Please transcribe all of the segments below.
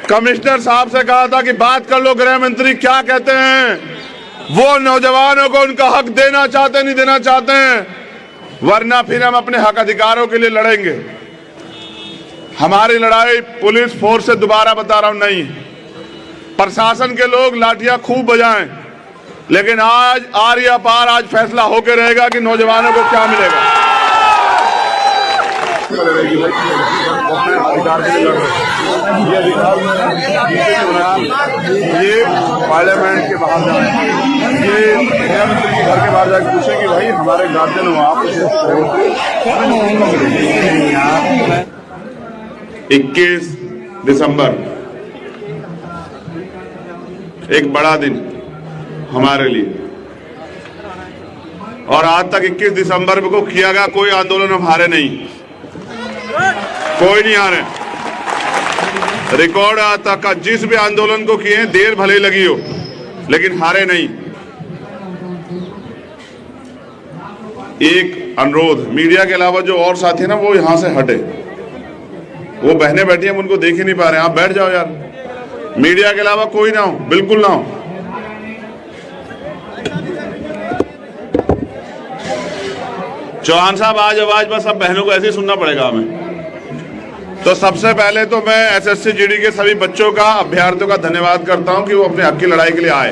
Commissioner साहब से कहा था कि बात कर लो गृह मंत्री क्या कहते हैं। वो नौजवानों को उनका हक देना चाहते नहीं देना चाहते हैं, वरना फिर हम अपने हक अधिकारों के लिए लड़ेंगे। हमारी लड़ाई पुलिस फोर्स से, दोबारा बता रहा हूं, नहीं। प्रशासन के लोग लाठियां खूब बजाएं, लेकिन आज आर या पार आज फैसला होकर रहेगा कि नौजवानों को क्या मिलेगा। ये पार्लियामेंट के बाहर जाए, ये गृहमंत्री के घर के बाहर जाकर पूछे कि भाई हमारे गार्जियन हो आप। 21 दिसंबर एक बड़ा दिन हमारे लिए, और आज तक 21 दिसंबर को किया गया कोई आंदोलन हम हारे नहीं, कोई नहीं हारे। रिकॉर्ड आज तक का जिस भी आंदोलन को किए, देर भले लगी हो लेकिन हारे नहीं। एक अनुरोध, मीडिया के अलावा जो और साथी है ना वो यहां से हटे। वो बहनें बैठी हैं, उनको देख ही नहीं पा रहे, आप बैठ जाओ यार। मीडिया के अलावा कोई ना हो, बिल्कुल ना हो। चौहान साहब आज आवाज बस अब बहनों को ऐसे ही सुनना पड़ेगा हमें। तो सबसे पहले तो मैं एसएससी जीडी के सभी बच्चों का, अभ्यर्थियों का धन्यवाद करता हूं कि वो अपने हक की लड़ाई के लिए आए।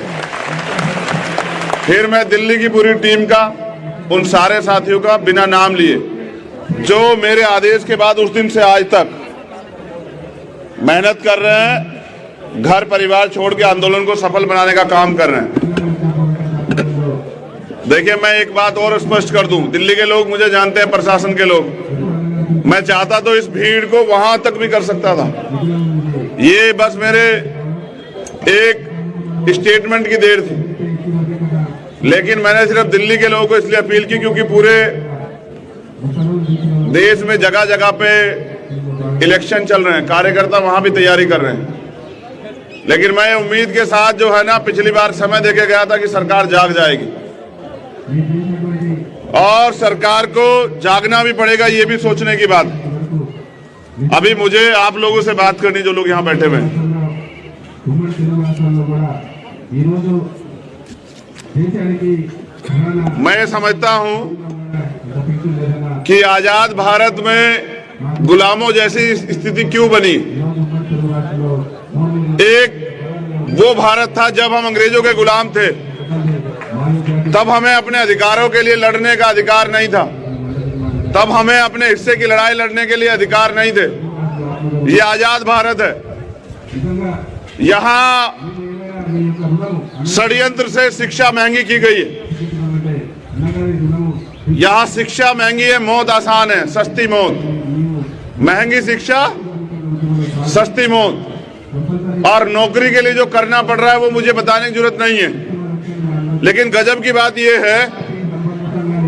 फिर मैं दिल्ली की पूरी टीम का, उन सारे साथियों का बिना नाम लिए जो मेरे आदेश के बाद उस दिन से आज तक मेहनत कर रहे हैं, घर परिवार छोड़ के आंदोलन को सफल बनाने का काम कर रहे हैं। देखिए मैं एक बात और स्पष्ट कर दूं, दिल्ली के लोग मुझे जानते हैं, प्रशासन के लोग, मैं चाहता तो इस भीड़ को वहां तक भी कर सकता था। ये बस मेरे एक स्टेटमेंट की देर थी, लेकिन मैंने सिर्फ दिल्ली के लोगों को इसलिए अपील की क्योंकि पूरे देश में जगह जगह पे इलेक्शन चल रहे हैं, कार्यकर्ता वहां भी तैयारी कर रहे हैं। लेकिन मैं उम्मीद के साथ जो है ना, पिछली बार समय देके गया था कि सरकार जाग जाएगी, और सरकार को जागना भी पड़ेगा, ये भी सोचने की बात। अभी मुझे आप लोगों से बात करनी, जो लोग यहाँ बैठे हुए हैं। मैं ये समझता हूं कि आजाद भारत में गुलामों जैसी स्थिति क्यों बनी। एक वो भारत था जब हम अंग्रेजों के गुलाम थे, तब हमें अपने अधिकारों के लिए लड़ने का अधिकार नहीं था, तब हमें अपने हिस्से की लड़ाई लड़ने के लिए अधिकार नहीं थे। ये आजाद भारत है। यहाँ षड्यंत्र से शिक्षा महंगी की गई है। यहाँ शिक्षा महंगी है, मौत आसान है, सस्ती मौत। महंगी शिक्षा, सस्ती मौत। और नौकरी के लिए जो करना पड़ रहा है वो मुझे बताने की जरूरत नहीं है। लेकिन गजब की बात यह है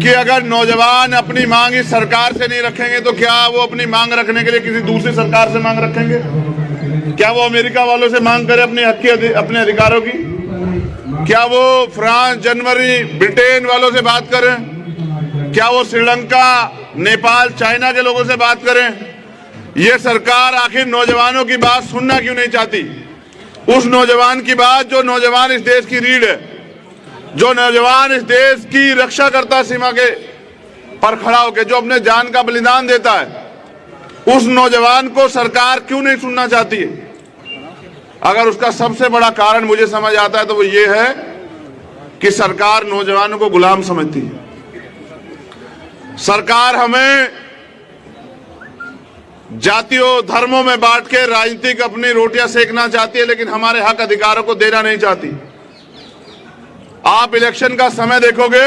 कि अगर नौजवान अपनी मांग इस सरकार से नहीं रखेंगे तो क्या वो अपनी मांग रखने के लिए किसी दूसरी सरकार से मांग रखेंगे? क्या वो अमेरिका वालों से मांग करें अपने हक की, अपने अधिकारों की? क्या वो फ्रांस, जनवरी, ब्रिटेन वालों से बात करें? क्या वो श्रीलंका, नेपाल, चाइना के लोगों से बात करें? ये सरकार आखिर नौजवानों की बात सुनना क्यों नहीं चाहती? उस नौजवान की बात जो नौजवान इस देश की रीढ़ है, जो नौजवान इस देश की रक्षा करता सीमा के पर खड़ा होकर, जो अपने जान का बलिदान देता है, उस नौजवान को सरकार क्यों नहीं सुनना चाहती है? अगर उसका सबसे बड़ा कारण मुझे समझ आता है तो वो ये है कि सरकार नौजवानों को गुलाम समझती है। सरकार हमें जातियों, धर्मों में बांट के राजनीतिक अपनी रोटियां सेकना चाहती है, लेकिन हमारे हक अधिकारों को देना नहीं चाहती। आप इलेक्शन का समय देखोगे,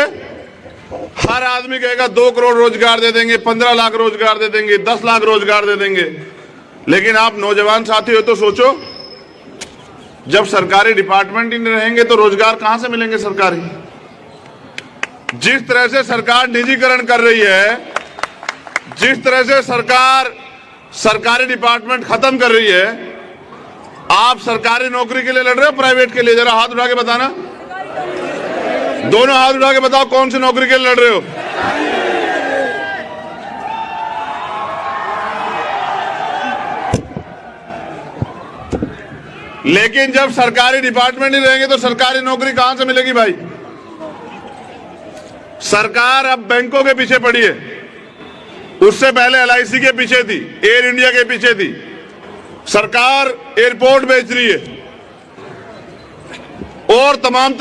हर आदमी कहेगा 2 करोड़ रोजगार दे देंगे, 15 लाख रोजगार दे देंगे, 10 लाख रोजगार दे देंगे। लेकिन आप नौजवान साथी हो तो सोचो, जब सरकारी डिपार्टमेंट ही नहीं रहेंगे तो रोजगार कहां से मिलेंगे सरकारी? जिस तरह से सरकार निजीकरण कर रही है, जिस तरह से सरकार सरकारी डिपार्टमेंट खत्म कर रही है, आप सरकारी नौकरी के लिए लड़ रहे हो, प्राइवेट के लिए? जरा हाथ उठा के बताना, दोनों हाथ उठा के बताओ कौन सी नौकरी के लिए लड़ रहे हो? लेकिन जब सरकारी डिपार्टमेंट नहीं रहेंगे तो सरकारी नौकरी कहां से मिलेगी भाई? सरकार अब बैंकों के पीछे पड़ी है, उससे पहले LIC के पीछे थी, एयर इंडिया के पीछे थी। सरकार एयरपोर्ट बेच रही है और तमाम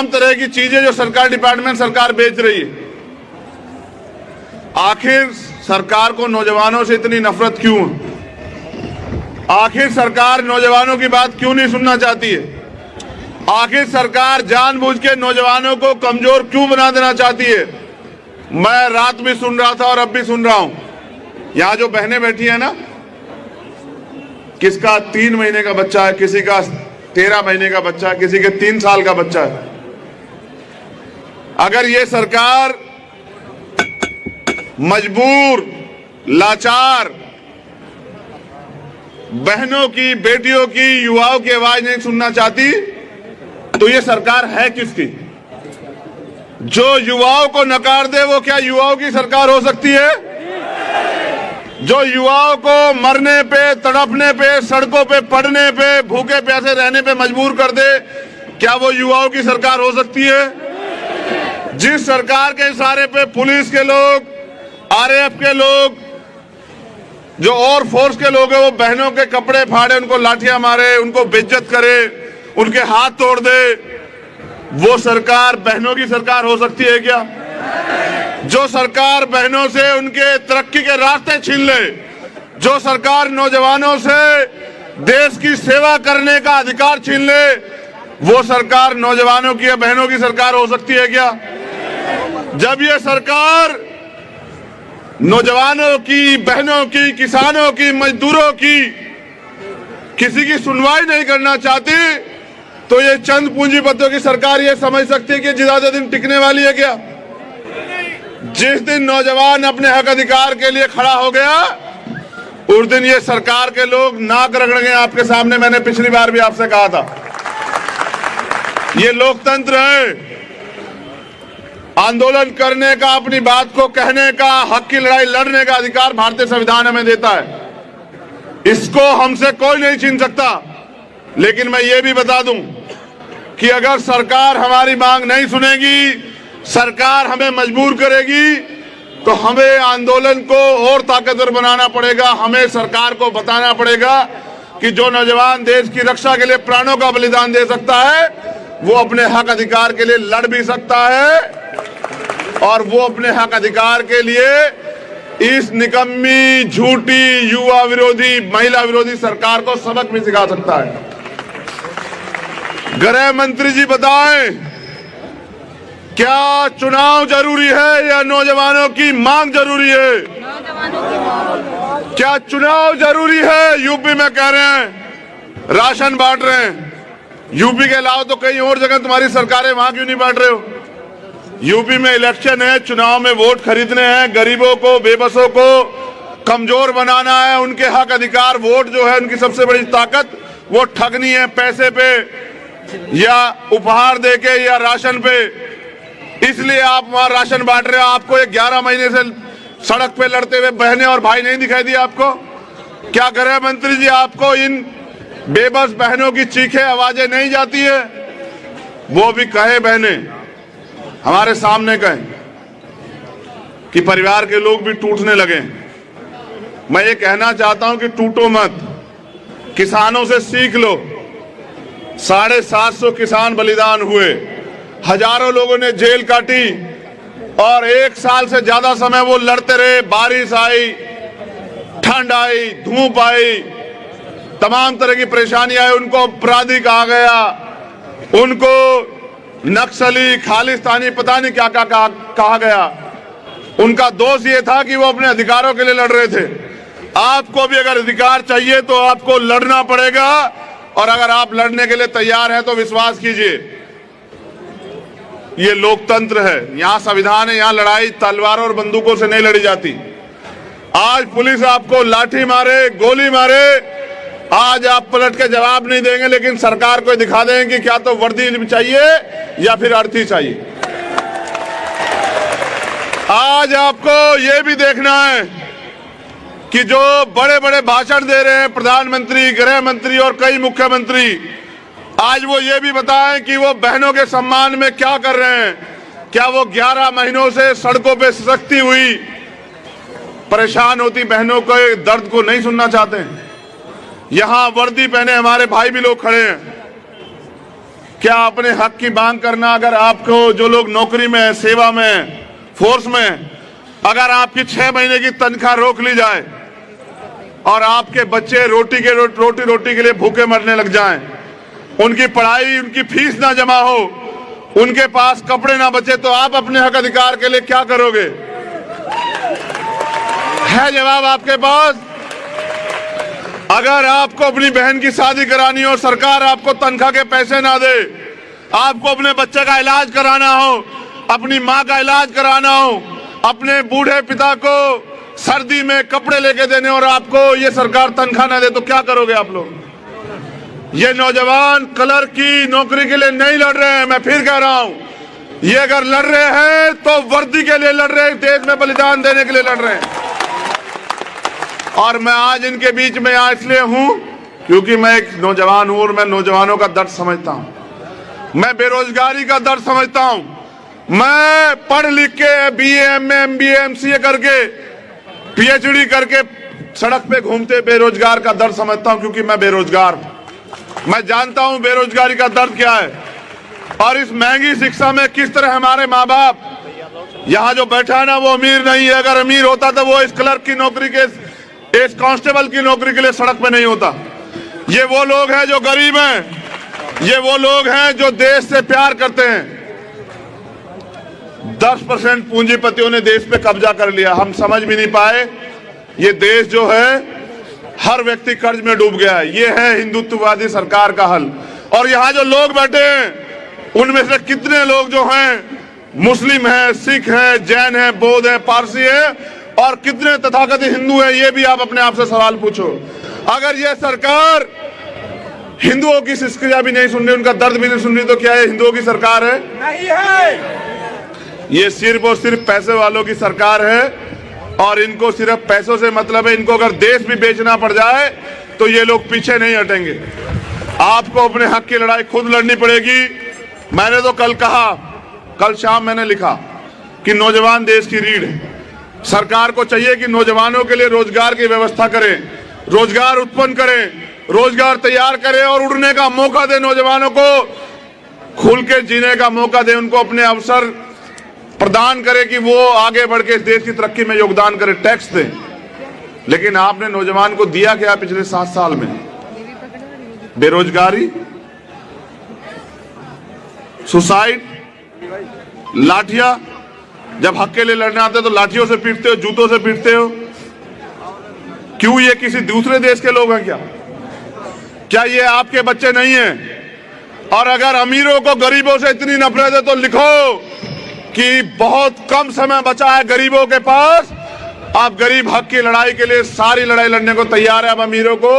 तरह की चीजें जो सरकार डिपार्टमेंट सरकार बेच रही है। आखिर सरकार को नौजवानों से इतनी नफरत क्यों है? आखिर सरकार नौजवानों की बात क्यों नहीं सुनना चाहती है? आखिर सरकार जानबूझ के नौजवानों को कमजोर क्यों बना देना चाहती है? मैं रात भी सुन रहा था और अब भी सुन रहा हूं, यहां जो बहनें बैठी है ना, किसका 3 महीने का बच्चा है, किसी का 13 महीने का बच्चा है, किसी के 3 साल का बच्चा है। अगर ये सरकार मजबूर, लाचार बहनों की, बेटियों की, युवाओं की आवाज नहीं सुनना चाहती तो ये सरकार है किसकी? जो युवाओं को नकार दे वो क्या युवाओं की सरकार हो सकती है? जो युवाओं को मरने पे, तड़पने पे, सड़कों पे पड़ने पे, भूखे प्यासे रहने पे मजबूर कर दे, क्या वो युवाओं की सरकार हो सकती है? जिस सरकार के इशारे पे पुलिस के लोग, RAF के लोग, जो और फोर्स के लोग हैं, वो बहनों के कपड़े फाड़े, उनको लाठियां मारे, उनको बेइज्जत करे, उनके हाथ तोड़ दे, वो सरकार बहनों की सरकार हो सकती है क्या? जो सरकार बहनों से उनके तरक्की के रास्ते छीन ले, जो सरकार नौजवानों से देश की सेवा करने का अधिकार छीन ले, वो सरकार नौजवानों की या बहनों की सरकार हो सकती है क्या? जब ये सरकार नौजवानों की, बहनों की, किसानों की, मजदूरों की किसी की सुनवाई नहीं करना चाहती तो ये चंद पूंजीपतियों की सरकार ये समझ सकती है कि ज्यादा दिन टिकने वाली है क्या? जिस दिन नौजवान अपने हक अधिकार के लिए खड़ा हो गया उस दिन ये सरकार के लोग नाक रगड़ेंगे आपके सामने। मैंने पिछली बार भी आपसे कहा था, ये लोकतंत्र है। आंदोलन करने का, अपनी बात को कहने का, हक की लड़ाई लड़ने का अधिकार भारतीय संविधान हमें देता है, इसको हमसे कोई नहीं छीन सकता। लेकिन मैं ये भी बता दूं कि अगर सरकार हमारी मांग नहीं सुनेगी, सरकार हमें मजबूर करेगी, तो हमें आंदोलन को और ताकतवर बनाना पड़ेगा। हमें सरकार को बताना पड़ेगा कि जो नौजवान देश की रक्षा के लिए प्राणों का बलिदान दे सकता है वो अपने हक अधिकार के लिए लड़ भी सकता है और वो अपने हक अधिकार के लिए इस निकम्मी, झूठी, युवा विरोधी, महिला विरोधी सरकार को सबक भी सिखा सकता है। गृह मंत्री जी बताएं, क्या चुनाव जरूरी है या नौजवानों की मांग जरूरी है? क्या चुनाव जरूरी है? यूपी में कह रहे हैं राशन बांट रहे हैं, यूपी के अलावा तो कई और जगह तुम्हारी सरकारें, वहां क्यों नहीं बांट रहे हो? यूपी में इलेक्शन है, चुनाव में वोट खरीदने हैं, गरीबों को, बेबसों को कमजोर बनाना है, उनके हक अधिकार, वोट जो है उनकी सबसे बड़ी ताकत, वो ठगनी है पैसे पे या उपहार देके या राशन पे। इसलिए आप वहां राशन बांट रहे हो। आपको ये 11 महीने से सड़क पे लड़ते हुए बहनें और भाई नहीं दिखाई दिए आपको? क्या गृह मंत्री जी आपको इन बेबस बहनों की चीखें, आवाजें नहीं जाती है? वो भी कहे, बहनें हमारे सामने कहें कि परिवार के लोग भी टूटने लगे। मैं ये कहना चाहता हूं कि टूटो मत, किसानों से सीख लो। 750 किसान बलिदान हुए, हजारों लोगों ने जेल काटी और 1 साल से ज्यादा समय वो लड़ते रहे। बारिश आई, ठंड आई, धूप आई, तमाम तरह की परेशानी आई, उनको अपराधी कहा गया, उनको नक्सली, खालिस्तानी, पता नहीं क्या क्या कहा गया। उनका दोष ये था कि वो अपने अधिकारों के लिए लड़ रहे थे। आपको भी अगर अधिकार चाहिए तो आपको लड़ना पड़ेगा, और अगर आप लड़ने के लिए तैयार हैं तो विश्वास कीजिए, ये लोकतंत्र है, यहां संविधान है, यहां लड़ाई तलवारों और बंदूकों से नहीं लड़ी जाती। आज पुलिस आपको लाठी मारे, गोली मारे, आज आप पलट के जवाब नहीं देंगे, लेकिन सरकार को दिखा देंगे कि क्या तो वर्दी चाहिए या फिर अर्थी चाहिए। आज आपको यह भी देखना है कि जो बड़े बड़े भाषण दे रहे हैं प्रधानमंत्री, गृह मंत्री और कई मुख्यमंत्री, आज वो ये भी बताएं कि वो बहनों के सम्मान में क्या कर रहे हैं। क्या वो 11 महीनों से सड़कों पे सख्ती हुई परेशान होती बहनों के दर्द को नहीं सुनना चाहते हैं? यहां वर्दी पहने हमारे भाई भी लोग खड़े हैं। क्या अपने हक की मांग करना, अगर आपको जो लोग नौकरी में है, सेवा में, फोर्स में, अगर आपकी 6 महीने की तनख्वाह रोक ली जाए और आपके बच्चे रोटी के लिए भूखे मरने लग जाएं, उनकी पढ़ाई, उनकी फीस ना जमा हो, उनके पास कपड़े ना बचे, तो आप अपने हक अधिकार के लिए क्या करोगे? है जवाब आपके पास? अगर आपको अपनी बहन की शादी करानी हो, सरकार आपको तनख्वाह के पैसे ना दे, आपको अपने बच्चे का इलाज कराना हो, अपनी माँ का इलाज कराना हो, अपने बूढ़े पिता को सर्दी में कपड़े लेके देने, और आपको ये सरकार तनख्वाह ना दे, तो क्या करोगे आप लोग? ये नौजवान कलर की नौकरी के लिए नहीं लड़ रहे हैं, मैं फिर कह रहा हूं, ये अगर लड़ रहे हैं तो वर्दी के लिए लड़ रहे हैं, देश में बलिदान देने के लिए लड़ रहे हैं। और मैं आज इनके बीच में यहाँ इसलिए हूं क्योंकि मैं एक नौजवान हूं और मैं नौजवानों का दर्द समझता हूं, मैं बेरोजगारी का दर्द समझता हूं। मैं पढ़ लिख के BA, MA, MBA, MCA करके, PhD करके सड़क पे घूमते बेरोजगार का दर्द समझता हूं, क्योंकि मैं बेरोजगार हूं। मैं जानता हूं बेरोजगारी का दर्द क्या है और इस महंगी शिक्षा में किस तरह हमारे माँ बाप, यहाँ जो बैठा है ना वो अमीर नहीं है, अगर अमीर होता तो वो इस क्लर्क की नौकरी के, इस कांस्टेबल की नौकरी के लिए सड़क पे नहीं होता। ये वो लोग हैं जो गरीब हैं, ये वो लोग हैं जो देश से प्यार करते हैं। 10% पूंजीपतियों ने देश पे कब्जा कर लिया, हम समझ भी नहीं पाए। ये देश जो है हर व्यक्ति कर्ज में डूब गया है। ये है हिंदुत्ववादी सरकार का हल। और यहाँ जो लोग बैठे हैं उनमें से कितने लोग जो हैं मुस्लिम हैं, सिख हैं, जैन हैं, बौद्ध हैं, पारसी हैं, और कितने तथाकथित हिंदू हैं, ये भी आप अपने आप से सवाल पूछो। अगर ये सरकार हिंदुओं की शिष्टक्रिया भी नहीं सुन रही, उनका दर्द भी नहीं सुन रही, तो क्या ये हिंदुओं की सरकार है? नहीं है। ये सिर्फ और सिर्फ पैसे वालों की सरकार है और इनको सिर्फ पैसों से मतलब है। इनको अगर देश भी बेचना पड़ जाए तो ये लोग पीछे नहीं हटेंगे। आपको अपने हक की लड़ाई खुद लड़नी पड़ेगी। मैंने तो कल कहा, कल शाम मैंने लिखा कि नौजवान देश की रीढ़ है। सरकार को चाहिए कि नौजवानों के लिए रोजगार की व्यवस्था करें, रोजगार उत्पन्न करें, रोजगार तैयार करें और उड़ने का मौका दे, नौजवानों को खुल के जीने का मौका दे, उनको अपने अवसर प्रदान करे कि वो आगे बढ़ के इस देश की तरक्की में योगदान करें, टैक्स दें। लेकिन आपने नौजवान को दिया क्या पिछले 7 साल में? बेरोजगारी, सुसाइड, लाठियां। जब हक के लिए लड़ने आते हो तो लाठियों से पीटते हो, जूतों से पीटते हो। क्यों? ये किसी दूसरे देश के लोग हैं क्या? क्या ये आपके बच्चे नहीं हैं? और अगर अमीरों को गरीबों से इतनी नफरत है तो लिखो कि बहुत कम समय बचा है गरीबों के पास, आप गरीब हक की लड़ाई के लिए सारी लड़ाई लड़ने को तैयार है। अब अमीरों को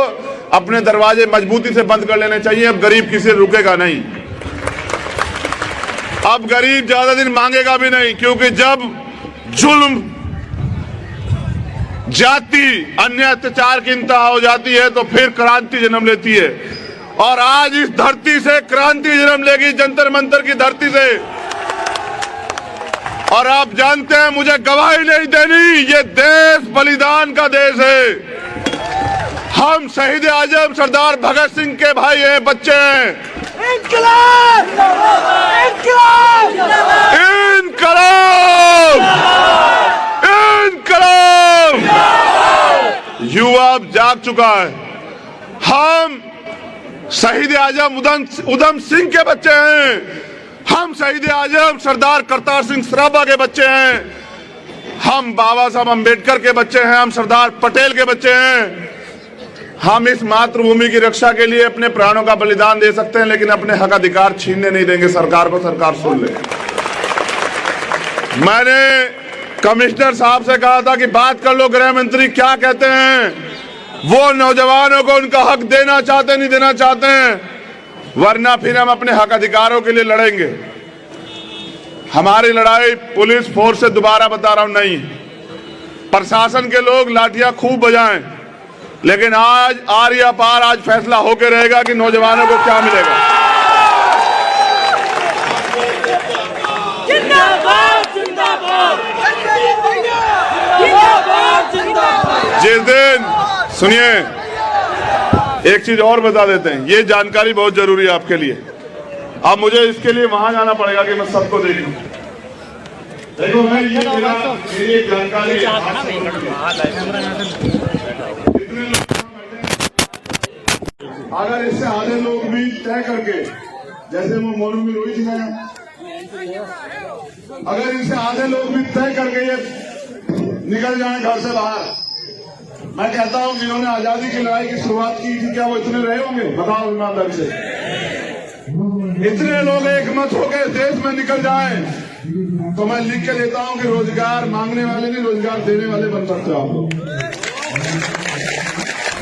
अपने दरवाजे मजबूती से बंद कर लेने चाहिए। अब गरीब किसी से रुकेगा नहीं, अब गरीब ज्यादा दिन मांगेगा भी नहीं, क्योंकि जब जुल्म, जाति, अन्य अत्याचार की इंतहा हो जाती है तो फिर क्रांति जन्म लेती है। और आज इस धरती से क्रांति जन्म लेगी, जंतर मंतर की धरती से। और आप जानते हैं, मुझे गवाही नहीं देनी, ये देश बलिदान का देश है। हम शहीद आजम सरदार भगत सिंह के भाई हैं, बच्चे हैं। इंकलाब! इंकलाब! इंकलाब! इंकलाब! युवा जाग चुका है। हम शहीद आजम उधम सिंह के बच्चे हैं, हम शहीद आजम सरदार करतार सिंह सराभा के बच्चे हैं, हम बाबा साहब अम्बेडकर के बच्चे हैं, हम सरदार पटेल के बच्चे हैं। हम इस मातृभूमि की रक्षा के लिए अपने प्राणों का बलिदान दे सकते हैं, लेकिन अपने हक अधिकार छीनने नहीं देंगे सरकार को। सरकार सुन ले। मैंने कमिश्नर साहब से कहा था कि बात कर लो, गृह मंत्री क्या कहते हैं, वो नौजवानों को उनका हक देना चाहते नहीं देना चाहते हैं, वरना फिर हम अपने हक अधिकारों के लिए लड़ेंगे। हमारी लड़ाई पुलिस फोर्स से, दोबारा बता रहा हूं, नहीं। प्रशासन के लोग लाठियां खूब बजाएं, लेकिन आज आर या पार आज फैसला होकर रहेगा कि नौजवानों को क्या मिलेगा। जिस दिन सुनिए, एक चीज और बता देते हैं, ये जानकारी बहुत जरूरी है आपके लिए। अब मुझे इसके लिए वहां जाना पड़ेगा कि मैं सबको देखूं। देखो मैं ये मेरी जानकारी अगर इससे आधे लोग भी तय करके, जैसे वो मोनू में रोहित सिंह, अगर इनसे आधे लोग भी तय करके ये निकल जाए घर से बाहर, मैं कहता हूं कि इन्होंने आजादी की लड़ाई की शुरुआत की थी, क्या वो इतने रहे होंगे? बताओ ईमानदारी से। इतने लोग एक मत होकर देश में निकल जाएं तो मैं लिख के देता हूं कि रोजगार मांगने वाले नहीं, रोजगार देने वाले बन सकते हो आप लोग।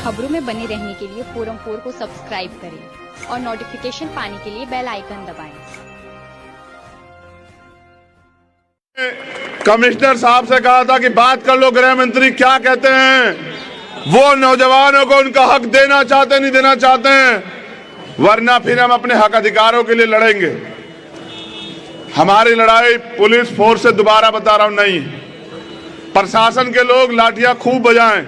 खबरों में बने रहने के लिए फोरम 4 को सब्सक्राइब करें और नोटिफिकेशन पाने के लिए बेल आइकन दबाएं। कमिश्नर साहब से कहा था कि बात कर लो, गृह मंत्री क्या कहते हैं, वो नौजवानों को उनका हक देना चाहते नहीं देना चाहते हैं, वरना फिर हम अपने हक अधिकारों के लिए लड़ेंगे। हमारी लड़ाई पुलिस फोर्स से, दोबारा बता रहा हूं, नहीं। प्रशासन के लोग लाठियां खूब बजाएं,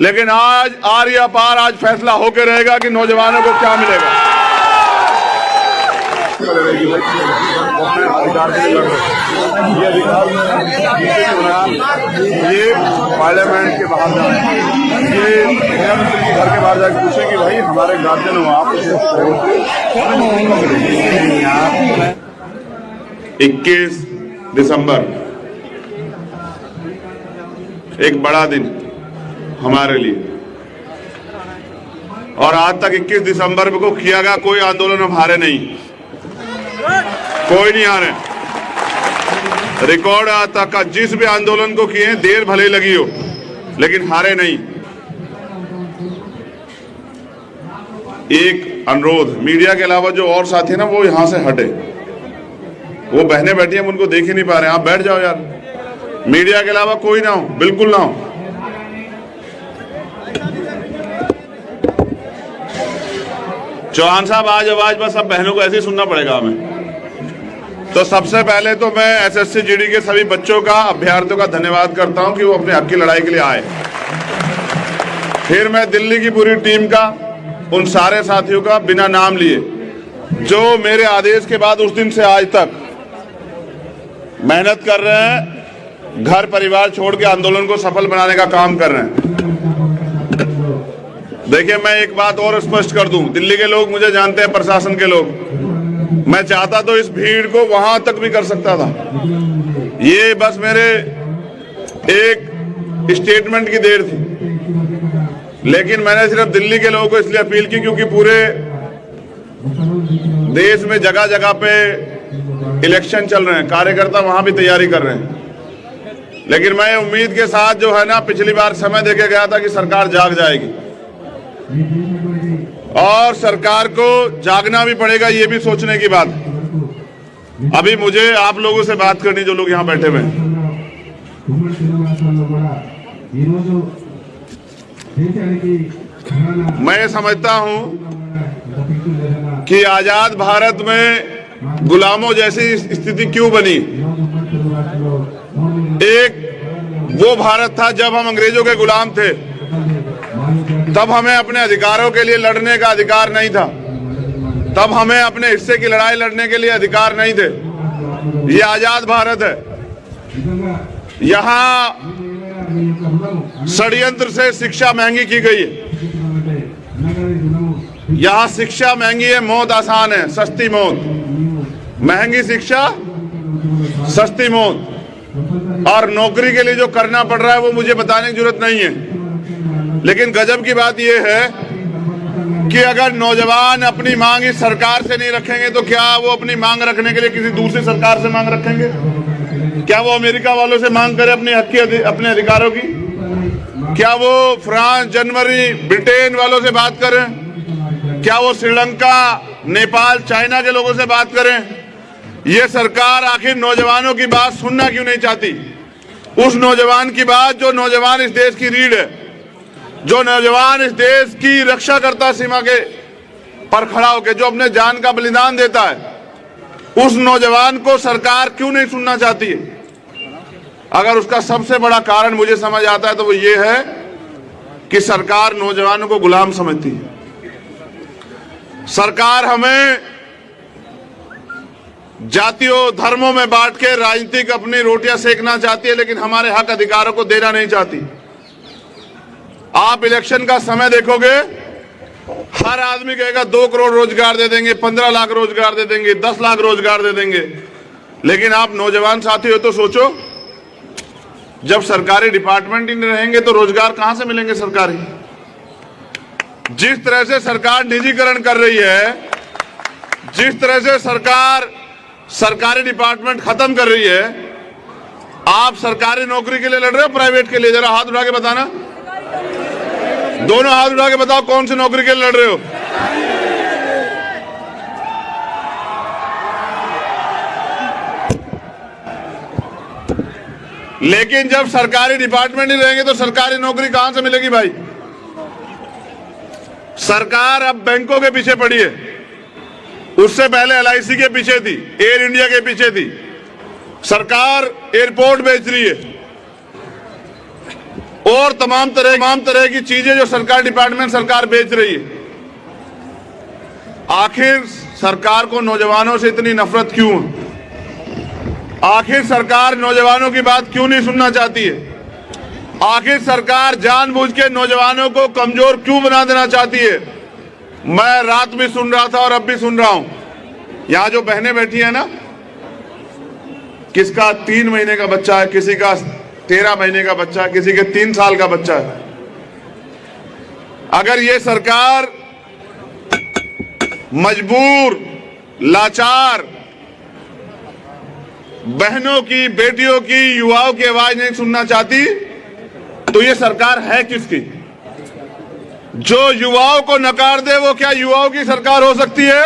लेकिन आज आर या पार आज फैसला होकर रहेगा कि नौजवानों को क्या मिलेगा। ये पार्लियामेंट के बाहर जाए, ये प्रधानमंत्री के घर के बाहर जाकर पूछे कि भाई हमारे गार्जियन हो आप। 21 दिसंबर एक बड़ा दिन हमारे लिए, और आज तक 21 दिसंबर को किया गया कोई आंदोलन हम हारे नहीं, कोई नहीं हारे। रिकॉर्ड आज तक का जिस भी आंदोलन को किए, देर भले लगी हो लेकिन हारे नहीं। एक अनुरोध, मीडिया के अलावा जो और साथी है ना, वो यहां से हटे। वो बहनें बैठी हैं, हम उनको देख ही नहीं पा रहे हैं, आप बैठ जाओ यार। मीडिया के अलावा कोई ना हो, बिल्कुल ना हो। चौहान साहब आज आवाज बस अब बहनों को ऐसे ही सुनना पड़ेगा हमें। तो सबसे पहले तो मैं एसएससी जीडी के सभी बच्चों का, अभ्यर्थियों का धन्यवाद करता हूं कि वो अपने हक की लड़ाई के लिए आए। फिर मैं दिल्ली की पूरी टीम का, उन सारे साथियों का बिना नाम लिए, जो मेरे आदेश के बाद उस दिन से आज तक मेहनत कर रहे हैं, घर परिवार छोड़ के आंदोलन को सफल बनाने का काम कर रहे हैं। देखिए मैं एक बात और स्पष्ट कर दूं, दिल्ली के लोग मुझे जानते हैं, प्रशासन के लोग, मैं चाहता तो इस भीड़ को वहां तक भी कर सकता था। ये बस मेरे एक स्टेटमेंट की देर थी, लेकिन मैंने सिर्फ दिल्ली के लोगों को इसलिए अपील की क्योंकि पूरे देश में जगह जगह पे इलेक्शन चल रहे हैं, कार्यकर्ता वहां भी तैयारी कर रहे हैं। लेकिन मैं उम्मीद के साथ जो है ना, पिछली बार समय देके गया था कि सरकार जाग जाएगी, और सरकार को जागना भी पड़ेगा, ये भी सोचने की बात। अभी मुझे आप लोगों से बात करनी, जो लोग यहाँ बैठे हुए हैं। मैं समझता हूं कि आजाद भारत में गुलामों जैसी स्थिति क्यों बनी। एक वो भारत था जब हम अंग्रेजों के गुलाम थे, तब हमें अपने अधिकारों के लिए लड़ने का अधिकार नहीं था, तब हमें अपने हिस्से की लड़ाई लड़ने के लिए अधिकार नहीं थे। ये आजाद भारत है। यहाँ षड्यंत्र से शिक्षा महंगी की गई है। यहाँ शिक्षा महंगी है, मौत आसान है, सस्ती मौत। महंगी शिक्षा, सस्ती मौत, और नौकरी के लिए जो करना पड़ रहा है वो मुझे बताने की जरूरत नहीं है। लेकिन गजब की बात यह है कि अगर नौजवान अपनी मांग इस सरकार से नहीं रखेंगे तो क्या वो अपनी मांग रखने के लिए किसी दूसरी सरकार से मांग रखेंगे? क्या वो अमेरिका वालों से मांग करे अपने हक की, अपने अधिकारों की? क्या वो फ्रांस, जनवरी, ब्रिटेन वालों से बात करें? क्या वो श्रीलंका, नेपाल, चाइना के लोगों से बात करें? ये सरकार आखिर नौजवानों की बात सुनना क्यों नहीं चाहती? उस नौजवान की बात जो नौजवान इस देश की रीढ़ है, जो नौजवान इस देश की रक्षा करता सीमा के पर खड़ा होकर, जो अपने जान का बलिदान देता है, उस नौजवान को सरकार क्यों नहीं सुनना चाहती है? अगर उसका सबसे बड़ा कारण मुझे समझ आता है तो वो ये है कि सरकार नौजवानों को गुलाम समझती है। सरकार हमें जातियों धर्मों में बांट के राजनीतिक अपनी रोटियां सेकना चाहती है, लेकिन हमारे हक अधिकारों को देना नहीं चाहती। आप इलेक्शन का समय देखोगे, हर आदमी कहेगा 2 करोड़ रोजगार दे देंगे, 15 लाख रोजगार दे देंगे, 10 लाख रोजगार दे देंगे। लेकिन आप नौजवान साथी हो तो सोचो, जब सरकारी डिपार्टमेंट ही नहीं रहेंगे तो रोजगार कहां से मिलेंगे सरकारी? जिस तरह से सरकार निजीकरण कर रही है, जिस तरह से सरकार सरकारी डिपार्टमेंट खत्म कर रही है, आप सरकारी नौकरी के लिए लड़ रहे हो प्राइवेट के लिए? जरा हाथ उठा के बताना, दोनों हाथ उठा के बताओ कौन सी नौकरी के लिए लड़ रहे हो? लेकिन जब सरकारी डिपार्टमेंट नहीं रहेंगे तो सरकारी नौकरी कहां से मिलेगी भाई? सरकार अब बैंकों के पीछे पड़ी है, उससे पहले LIC के पीछे थी, एयर इंडिया के पीछे थी। सरकार एयरपोर्ट बेच रही है और तमाम तरह की चीजें जो सरकार डिपार्टमेंट सरकार बेच रही है। आखिर सरकार को नौजवानों से इतनी नफरत क्यों है? आखिर सरकार नौजवानों की बात क्यों नहीं सुनना चाहती है? आखिर सरकार जानबूझ के नौजवानों को कमजोर क्यों बना देना चाहती है? मैं रात भी सुन रहा था और अब भी सुन रहा हूं, यहां जो बहनें बैठी है ना, किसका 3 महीने का बच्चा है, किसी का 13 महीने का बच्चा है, किसी के 3 साल का बच्चा है। अगर ये सरकार मजबूर, लाचार बहनों की, बेटियों की, युवाओं की आवाज नहीं सुनना चाहती तो ये सरकार है किसकी? जो युवाओं को नकार दे वो क्या युवाओं की सरकार हो सकती है?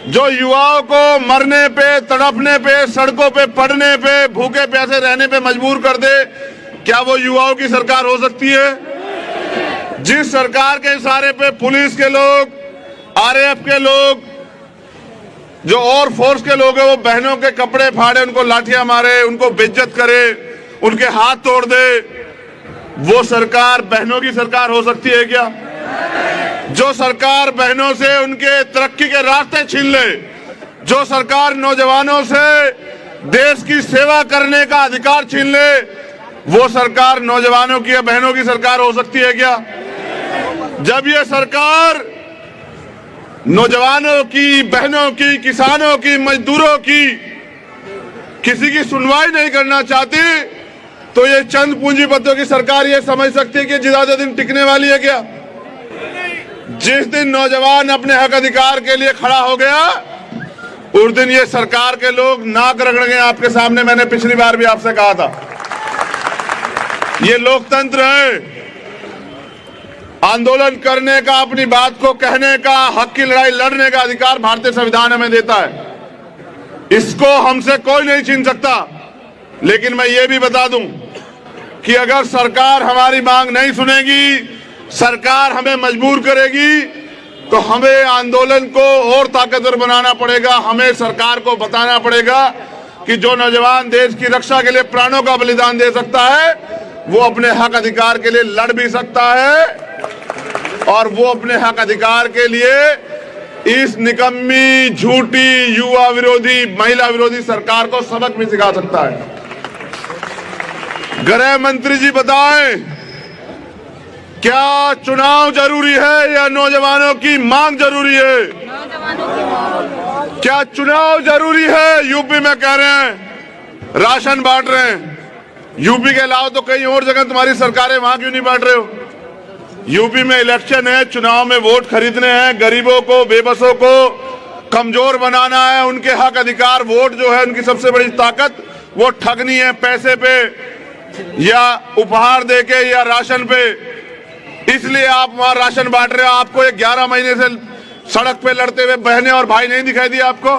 जो युवाओं को मरने पे, तड़पने पे, सड़कों पे पड़ने पे, भूखे प्यासे रहने पे मजबूर कर दे, क्या वो युवाओं की सरकार हो सकती है? जिस सरकार के इशारे पे पुलिस के लोग, RAF के लोग, जो और फोर्स के लोग हैं, वो बहनों के कपड़े फाड़े, उनको लाठियां मारे, उनको बेइज्जत करे, उनके हाथ तोड़ दे, वो सरकार बहनों की सरकार हो सकती है क्या? जो सरकार बहनों से उनके तरक्की के रास्ते छीन ले, जो सरकार नौजवानों से देश की सेवा करने का अधिकार छीन ले, वो सरकार नौजवानों की या बहनों की सरकार हो सकती है क्या? जब ये सरकार नौजवानों की, बहनों की, किसानों की, मजदूरों की किसी की सुनवाई नहीं करना चाहती तो ये चंद पूंजीपतियों की सरकार ये समझ सकती है कि ज्यादा दिन टिकने वाली है क्या? जिस दिन नौजवान अपने हक अधिकार के लिए खड़ा हो गया, उस दिन ये सरकार के लोग नाक रगड़ेंगे आपके सामने। मैंने पिछली बार भी आपसे कहा था, ये लोकतंत्र है। आंदोलन करने का, अपनी बात को कहने का, हक की लड़ाई लड़ने का अधिकार भारतीय संविधान हमें देता है, इसको हमसे कोई नहीं छीन सकता। लेकिन मैं ये भी बता दूं कि अगर सरकार हमारी मांग नहीं सुनेगी, सरकार हमें मजबूर करेगी, तो हमें आंदोलन को और ताकतवर बनाना पड़ेगा। हमें सरकार को बताना पड़ेगा कि जो नौजवान देश की रक्षा के लिए प्राणों का बलिदान दे सकता है, वो अपने हक अधिकार के लिए लड़ भी सकता है और वो अपने हक अधिकार के लिए इस निकम्मी, झूठी, युवा विरोधी, महिला विरोधी सरकार को सबक भी सिखा सकता है। गृह मंत्री जी बताएं, क्या चुनाव जरूरी है या नौजवानों की मांग जरूरी है? क्या चुनाव जरूरी है? यूपी में कह रहे हैं राशन बांट रहे हैं, यूपी के अलावा तो कई और जगह तुम्हारी सरकारें, वहां क्यों नहीं बांट रहे हो? यूपी में इलेक्शन है, चुनाव में वोट खरीदने हैं, गरीबों को, बेबसों को कमजोर बनाना है, उनके हक अधिकार, वोट जो है उनकी सबसे बड़ी ताकत, वो ठगनी है पैसे पे या उपहार देके या राशन पे। इसलिए आप वहां राशन बांट रहे हो। आपको ये 11 महीने से सड़क पे लड़ते हुए बहनें और भाई नहीं दिखाई दिए आपको?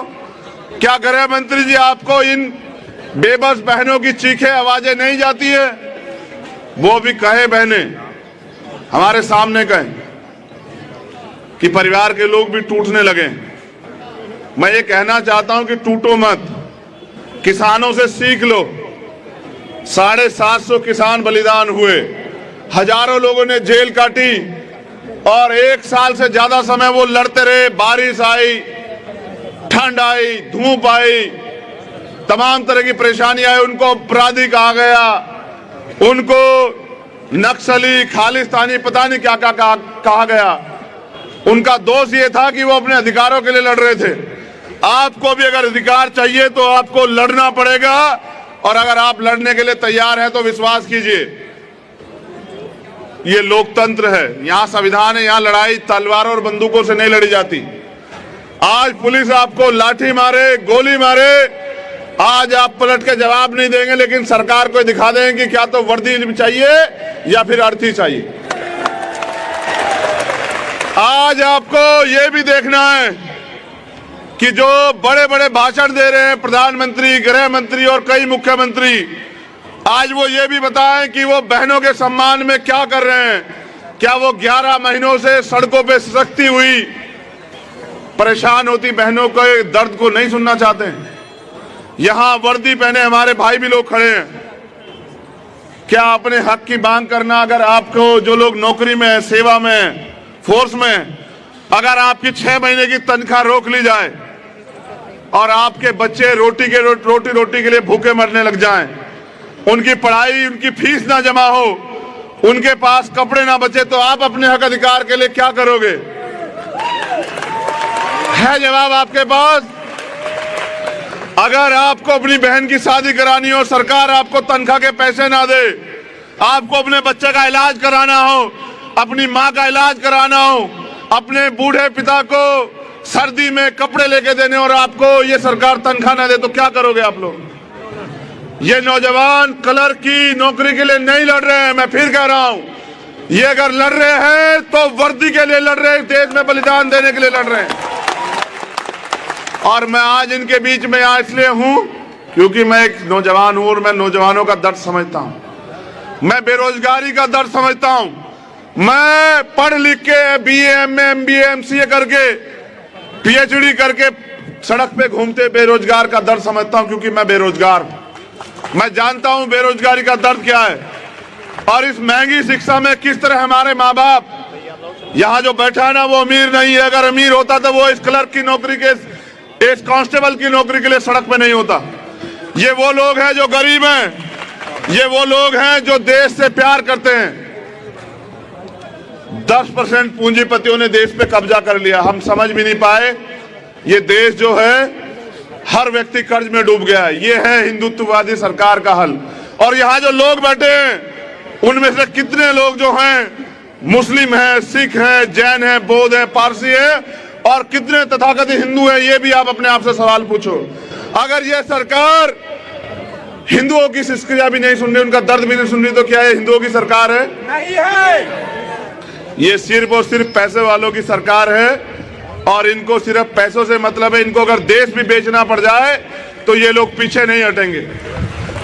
क्या गृह मंत्री जी आपको इन बेबस बहनों की चीखें आवाजें नहीं जाती है, वो भी कहे बहनें हमारे सामने कहें कि परिवार के लोग भी टूटने लगे। मैं ये कहना चाहता हूं कि टूटो मत, किसानों से सीख लो। 750 किसान बलिदान हुए, हजारों लोगों ने जेल काटी और 1 साल से ज्यादा समय वो लड़ते रहे। बारिश आई, ठंड आई, धूप आई, तमाम तरह की परेशानी आई, उनको अपराधी कहा गया, उनको नक्सली, खालिस्तानी, पता नहीं क्या क्या कहा गया। उनका दोष ये था कि वो अपने अधिकारों के लिए लड़ रहे थे। आपको भी अगर अधिकार चाहिए तो आपको लड़ना पड़ेगा, और अगर आप लड़ने के लिए तैयार हैं तो विश्वास कीजिए, ये लोकतंत्र है, यहां संविधान है, यहां लड़ाई तलवारों और बंदूकों से नहीं लड़ी जाती। आज पुलिस आपको लाठी मारे, गोली मारे, आज आप पलट के जवाब नहीं देंगे, लेकिन सरकार को दिखा देंगे कि क्या तो वर्दी चाहिए या फिर अर्थी चाहिए। आज आपको ये भी देखना है कि जो बड़े बड़े भाषण दे रहे हैं प्रधानमंत्री, गृह मंत्री और कई मुख्यमंत्री, आज वो ये भी बताएं कि वो बहनों के सम्मान में क्या कर रहे हैं। क्या वो 11 महीनों से सड़कों पे सख्ती हुई परेशान होती बहनों के दर्द को नहीं सुनना चाहते हैं? यहां वर्दी पहने हमारे भाई भी लोग खड़े हैं। क्या अपने हक की मांग करना, अगर आपको जो लोग नौकरी में है, सेवा में, फोर्स में, अगर आपकी 6 महीने की तनख्वाह रोक ली जाए और आपके बच्चे रोटी के लिए भूखे मरने लग जाएं, उनकी पढ़ाई, उनकी फीस ना जमा हो, उनके पास कपड़े ना बचे, तो आप अपने हक अधिकार के लिए क्या करोगे? है जवाब आपके पास? अगर आपको अपनी बहन की शादी करानी हो, सरकार आपको तनख्वाह के पैसे ना दे, आपको अपने बच्चे का इलाज कराना हो, अपनी माँ का इलाज कराना हो, अपने बूढ़े पिता को सर्दी में कपड़े लेके देने, और आपको ये सरकार तनख्वाह ना दे, तो क्या करोगे आप लोग? ये नौजवान कलर की नौकरी के लिए नहीं लड़ रहे हैं, मैं फिर कह रहा हूं, ये अगर लड़ रहे हैं तो वर्दी के लिए लड़ रहे हैं, देश में बलिदान देने के लिए लड़ रहे हैं। और मैं आज इनके बीच में यहाँ इसलिए हूं क्योंकि मैं एक नौजवान हूं और मैं नौजवानों का दर्द समझता हूं, मैं बेरोजगारी का दर्द समझता हूं। मैं पढ़ लिख के BA, MA, MBA, MCA करके, PhD करके सड़क पे घूमते बेरोजगार का दर्द समझता हूं, क्योंकि मैं बेरोजगार हूं। मैं जानता हूं बेरोजगारी का दर्द क्या है, और इस महंगी शिक्षा में किस तरह हमारे माँ बाप, यहाँ जो बैठा है ना वो अमीर नहीं है, अगर अमीर होता तो वो इस क्लर्क की नौकरी के, इस कांस्टेबल की नौकरी के लिए सड़क पे नहीं होता। ये वो लोग हैं जो गरीब हैं, ये वो लोग हैं जो देश से प्यार करते हैं। 10% पूंजीपतियों ने देश पे कब्जा कर लिया, हम समझ भी नहीं पाए। ये देश जो है हर व्यक्ति कर्ज में डूब गया है। ये है हिंदुत्ववादी सरकार का हल। और यहाँ जो लोग बैठे हैं उनमें से कितने लोग जो हैं मुस्लिम हैं, सिख हैं, जैन हैं, बौद्ध हैं, पारसी हैं, और कितने तथाकथित हिंदू हैं, ये भी आप अपने आप से सवाल पूछो। अगर ये सरकार हिंदुओं की शिष्टक्रिया भी नहीं सुन रही, उनका दर्द भी नहीं सुन रही, तो क्या ये हिंदुओं की सरकार है? नहीं है। ये सिर्फ और सिर्फ पैसे वालों की सरकार है, और इनको सिर्फ पैसों से मतलब है। इनको अगर देश भी बेचना पड़ जाए तो ये लोग पीछे नहीं हटेंगे।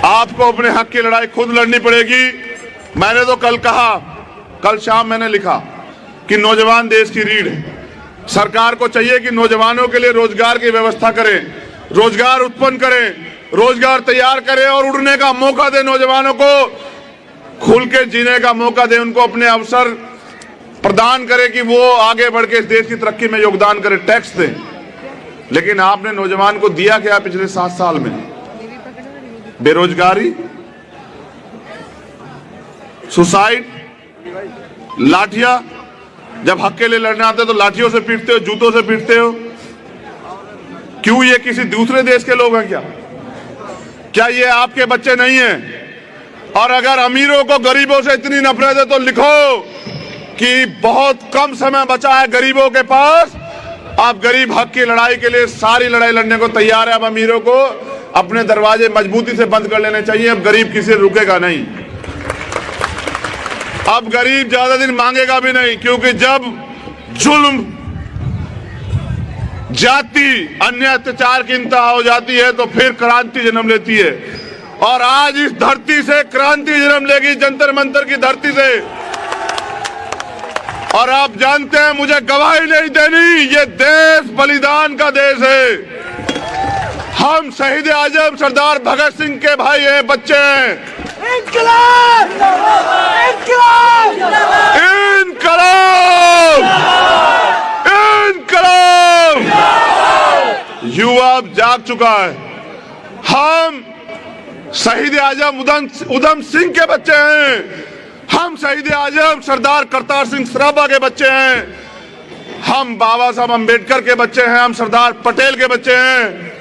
आपको अपने हक की लड़ाई खुद लड़नी पड़ेगी। मैंने तो कल कहा, कल शाम मैंने लिखा कि नौजवान देश की रीढ़ है। सरकार को चाहिए कि नौजवानों के लिए रोजगार की व्यवस्था करें, रोजगार उत्पन्न करें, रोजगार तैयार करें और उड़ने का मौका दे, नौजवानों को खुल के जीने का मौका दे, उनको अपने अवसर प्रदान करे कि वो आगे बढ़ के इस देश की तरक्की में योगदान करे, टैक्स दें। लेकिन आपने नौजवान को दिया क्या पिछले 7 साल में? बेरोजगारी, सुसाइड, लाठियां। जब हक के लिए लड़ने आते हो तो लाठियों से पीटते हो, जूतों से पीटते हो। क्यों? ये किसी दूसरे देश के लोग हैं क्या? क्या ये आपके बच्चे नहीं हैं? और अगर अमीरों को गरीबों से इतनी नफरत है तो लिखो कि बहुत कम समय बचा है गरीबों के पास, आप गरीब हक की लड़ाई के लिए सारी लड़ाई लड़ने को तैयार है। अब अमीरों को अपने दरवाजे मजबूती से बंद कर लेने चाहिए। अब गरीब किसी से रुकेगा नहीं, अब गरीब ज्यादा दिन मांगेगा भी नहीं, क्योंकि जब जुल्म, जाति, अन्य अत्याचार की इंतहा हो जाती है तो फिर क्रांति जन्म लेती है। और आज इस धरती से क्रांति जन्म लेगी, जंतर मंतर की धरती से। और आप जानते हैं मुझे गवाही नहीं देनी, ये देश बलिदान का देश है। हम शहीद आजम सरदार भगत सिंह के भाई हैं, बच्चे हैं। इंकलाब! इंकलाब! इनकलाब! इनकलाब! युवा अब जाग चुका है। हम शहीद आजम उधम सिंह के बच्चे हैं। हम शहीद आजम सरदार करतार सिंह सराभा के बच्चे हैं। हम बाबा साहब अम्बेडकर के बच्चे हैं। हम सरदार पटेल के बच्चे हैं।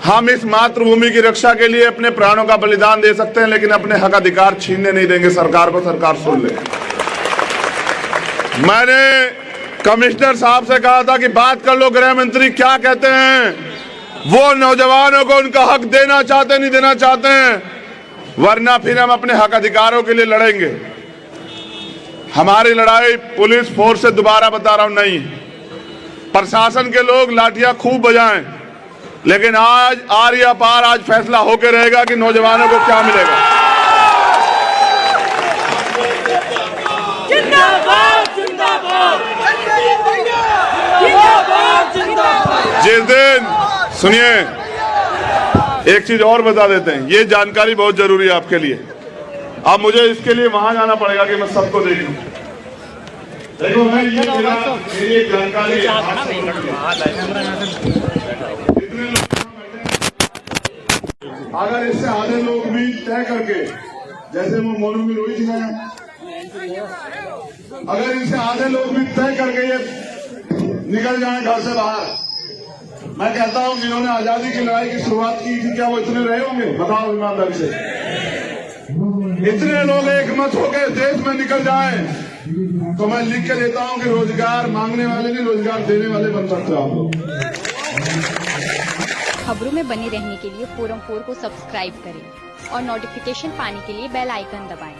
हम इस मातृभूमि की रक्षा के लिए अपने प्राणों का बलिदान दे सकते हैं, लेकिन अपने हक अधिकार छीनने नहीं देंगे सरकार को। सरकार सुन ले। मैंने कमिश्नर साहब से कहा था कि बात कर लो, गृह मंत्री क्या कहते हैं। वो नौजवानों को उनका हक देना चाहते नहीं देना चाहते हैं, वरना फिर हम अपने हक अधिकारों के लिए लड़ेंगे। हमारी लड़ाई पुलिस फोर्स से, दोबारा बता रहा हूं, नहीं। प्रशासन के लोग लाठियां खूब बजाएं, लेकिन आज आर या पार आज फैसला होकर रहेगा कि नौजवानों को क्या मिलेगा। जिंदाबाद! जिंदाबाद! जिंदाबाद! जिंदाबाद! जिस दिन, सुनिए, एक चीज और बता देते हैं, ये जानकारी बहुत जरूरी है आपके लिए। अब मुझे इसके लिए वहां जाना पड़ेगा कि मैं सबको देखूं। देखो मैं ये जानकारी अगर इससे आधे लोग भी तय करके, जैसे वो मोनू में रोहित जी हैं, अगर इनसे आधे लोग भी तय करके ये निकल जाए घर से बाहर, मैं कहता हूं जिन्होंने आजादी की लड़ाई की शुरुआत की थी, क्या वो इतने रहे होंगे? बताओ ईमानदारी से। इतने लोग एक मत होकर देश में निकल जाएं, तो मैं लिख के देता हूं कि रोजगार मांगने वाले नहीं, रोजगार देने वाले बन सकते हो आप लोग। खबरों में बने रहने के लिए फोरम 4 को सब्सक्राइब करें और नोटिफिकेशन पाने के लिए बेल आइकन दबाएं।